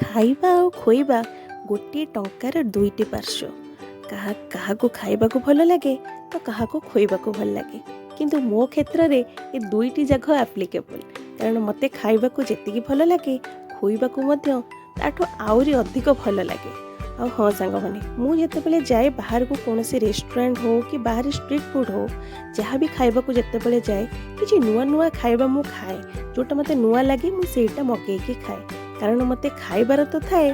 ଖାଇବା ଆଉ ଖୋଇବା ଗୋଟିଏ ଟଙ୍କାର ଦୁଇଟି ପାର୍ଶ୍ୱ। କାହାକୁ ଖାଇବାକୁ ଭଲ ଲାଗେ ତ କାହାକୁ ଖୋଇବାକୁ ଭଲ ଲାଗେ, କିନ୍ତୁ ମୋ କ୍ଷେତ୍ରରେ ଏ ଦୁଇଟି ଯାକ ଆପ୍ଲିକେବୁଲ୍। କାରଣ ମୋତେ ଖାଇବାକୁ ଯେତିକି ଭଲ ଲାଗେ, ଖୋଇବାକୁ ମଧ୍ୟ ତାଠୁ ଆହୁରି ଅଧିକ ଭଲ ଲାଗେ। ଆଉ ହଁ ସାଙ୍ଗମାନେ, ମୁଁ ଯେତେବେଳେ ଯାଏ ବାହାରକୁ, କୌଣସି ରେଷ୍ଟୁରାଣ୍ଟ ହେଉ କି ବାହାରେ ଷ୍ଟ୍ରିଟ୍ ଫୁଡ଼୍ ହେଉ, ଯାହା ବି ଖାଇବାକୁ ଯେତେବେଳେ ଯାଏ, କିଛି ନୂଆ ନୂଆ ଖାଇବା ମୁଁ ଖାଏ। ଯେଉଁଟା ମୋତେ ନୂଆ ଲାଗେ ମୁଁ ସେଇଟା ମଗେଇକି ଖାଏ। କାରଣ ମୋତେ ଖାଇବାର ତ ଥାଏ,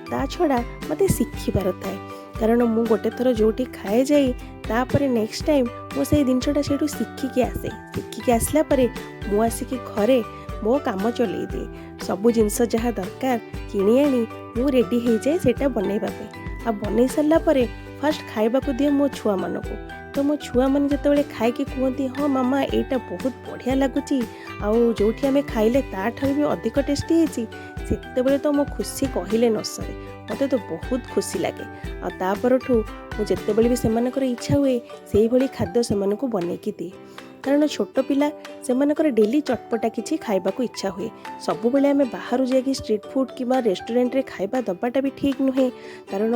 ତା ଛଡ଼ା ମୋତେ ଶିଖିବାର ଥାଏ। କାରଣ ମୁଁ ଗୋଟେ ଥର ଯେଉଁଠି ଖାଏ ଯାଇ, ତାପରେ ନେକ୍ସଟ ଟାଇମ୍ ମୁଁ ସେଇ ଜିନିଷଟା ସେଇଠୁ ଶିଖିକି ଆସେ। ଶିଖିକି ଆସିଲା ପରେ ମୁଁ ଆସିକି ଘରେ ମୋ କାମ ଚଲେଇ ଦିଏ। ସବୁ ଜିନିଷ ଯାହା ଦରକାର କିଣି ଆଣି ମୁଁ ରେଡ଼ି ହେଇଯାଏ ସେଇଟା ବନେଇବା ପାଇଁ। ଆଉ ବନେଇ ସାରିଲା ପରେ ଫାଷ୍ଟ ଖାଇବାକୁ ଦିଏ ମୋ ଛୁଆମାନଙ୍କୁ। ତ ମୋ ଛୁଆମାନେ ଯେତେବେଳେ ଖାଇକି କୁହନ୍ତି, ହଁ ମାମା ଏଇଟା ବହୁତ ବଢ଼ିଆ ଲାଗୁଛି, ଆଉ ଯେଉଁଠି ଆମେ ଖାଇଲେ ତାଠାରୁ ବି ଅଧିକ ଟେଷ୍ଟି ହେଇଛି, ସେତେବେଳେ ତ ମୋ ଖୁସି କହିଲେ ନ ସରେ। ମୋତେ ତ ବହୁତ ଖୁସି ଲାଗେ। ଆଉ ତା ପରଠୁ ମୁଁ ଯେତେବେଳେ ବି ସେମାନଙ୍କର ଇଚ୍ଛା ହୁଏ, ସେଇଭଳି ଖାଦ୍ୟ ସେମାନଙ୍କୁ ବନେଇକି ଦିଏ। କାରଣ ଛୋଟ ପିଲା, ସେମାନଙ୍କର ଡେଲି ଚଟପଟା କିଛି ଖାଇବାକୁ ଇଚ୍ଛା ହୁଏ। ସବୁବେଳେ ଆମେ ବାହାରୁ ଯାଇକି ଷ୍ଟ୍ରିଟ୍ ଫୁଡ଼୍ କିମ୍ବା ରେଷ୍ଟୁରାଣ୍ଟରେ ଖାଇବା ଦେବାଟା ବି ଠିକ୍ ନୁହେଁ। କାରଣ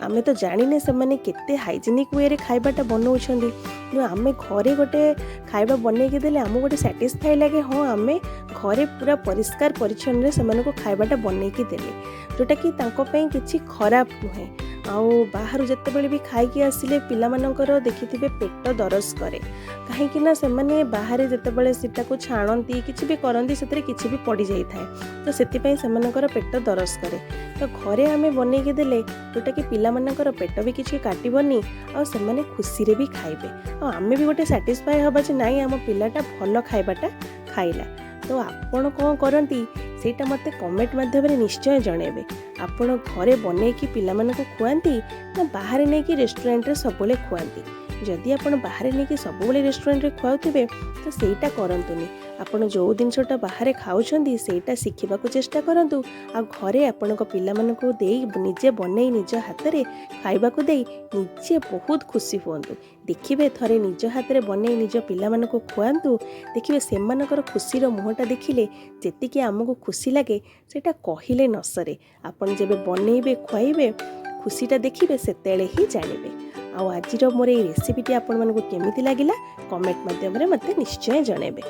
ଆମେ ତ ଜାଣିନେ ସେମାନେ କେତେ ହାଇଜେନିକ୍ ୱେରେ ଖାଇବାଟା ବନାଉଛନ୍ତି। କିନ୍ତୁ ଆମେ ଘରେ ଗୋଟେ ଖାଇବା ବନେଇକି ଦେଲେ ଆମକୁ ଗୋଟେ ସାଟିସ୍ଫାଏ ଲାଗେ, ହଁ ଆମେ ଘରେ ପୁରା ପରିଷ୍କାର ପରିଚ୍ଛନ୍ନରେ ସେମାନଙ୍କୁ ଖାଇବାଟା ବନେଇକି ଦେଲେ, ଯେଉଁଟାକି ତାଙ୍କ ପାଇଁ କିଛି ଖରାପ ନୁହେଁ। ଆଉ ବାହାରୁ ଯେତେବେଳେ ବି ଖାଇକି ଆସିଲେ ପିଲାମାନଙ୍କର ଦେଖିଥିବେ ପେଟ ଦରଜ କରେ। କାହିଁକି ନା ସେମାନେ ବାହାରେ ଯେତେବେଳେ ସେଟାକୁ ଛାଣନ୍ତି, କିଛି ବି କରନ୍ତି, ସେଥିରେ କିଛି ବି ପଡ଼ିଯାଇଥାଏ। ତ ସେଥିପାଇଁ ସେମାନଙ୍କର ପେଟ ଦରଜ କରେ। ତ ଘରେ ଆମେ ବନେଇକି ଦେଲେ, ଯେଉଁଟାକି ପିଲାମାନଙ୍କର ପେଟ ବି କିଛି କାଟିବନି, ଆଉ ସେମାନେ ଖୁସିରେ ବି ଖାଇବେ। ଆଉ ଆମେ ବି ଗୋଟେ ସାଟିସ୍ଫାଏ ହେବା ଯେ ନାଇଁ ଆମ ପିଲାଟା ଭଲ ଖାଇବାଟା ଖାଇଲା। ତ ଆପଣ କ'ଣ କରନ୍ତି ସେଇଟା ମୋତେ କମେଣ୍ଟ ମାଧ୍ୟମରେ ନିଶ୍ଚୟ ଜଣାଇବେ। ଆପଣ ଘରେ ବନେଇକି ପିଲାମାନଙ୍କୁ ଖୁଆନ୍ତି ନା ବାହାରେ ନେଇକି ରେଷ୍ଟୁରାଣ୍ଟରେ ସବୁବେଳେ ଖୁଆନ୍ତି? ଯଦି ଆପଣ ବାହାରେ ନେଇକି ସବୁବେଳେ ରେଷ୍ଟୁରାଣ୍ଟରେ ଖୁଆଉଥିବେ ତ ସେଇଟା କରନ୍ତୁନି। ଆପଣ ଯେଉଁ ଜିନିଷଟା ବାହାରେ ଖାଉଛନ୍ତି ସେଇଟା ଶିଖିବାକୁ ଚେଷ୍ଟା କରନ୍ତୁ। ଆଉ ଘରେ ଆପଣଙ୍କ ପିଲାମାନଙ୍କୁ ଦେଇ, ନିଜେ ବନେଇ ନିଜ ହାତରେ ଖାଇବାକୁ ଦେଇ ନିଜେ ବହୁତ ଖୁସି ହୁଅନ୍ତୁ। ଦେଖିବେ ଥରେ ନିଜ ହାତରେ ବନେଇ ନିଜ ପିଲାମାନଙ୍କୁ ଖୁଆନ୍ତୁ, ଦେଖିବେ ସେମାନଙ୍କର ଖୁସିର ମୁହଁଟା ଦେଖିଲେ ଯେତିକି ଆମକୁ ଖୁସି ଲାଗେ ସେଇଟା କହିଲେ ନ ସରେ। ଆପଣ ଯେବେ ବନେଇବେ, ଖୁଆଇବେ, ଖୁସିଟା ଦେଖିବେ, ସେତେବେଳେ ହିଁ ଜାଣିବେ। ଆଉ ଆଜିର ମୋର ଏଇ ରେସିପିଟି ଆପଣମାନଙ୍କୁ କେମିତି ଲାଗିଲା କମେଣ୍ଟ ମାଧ୍ୟମରେ ମୋତେ ନିଶ୍ଚୟ ଜଣାଇବେ।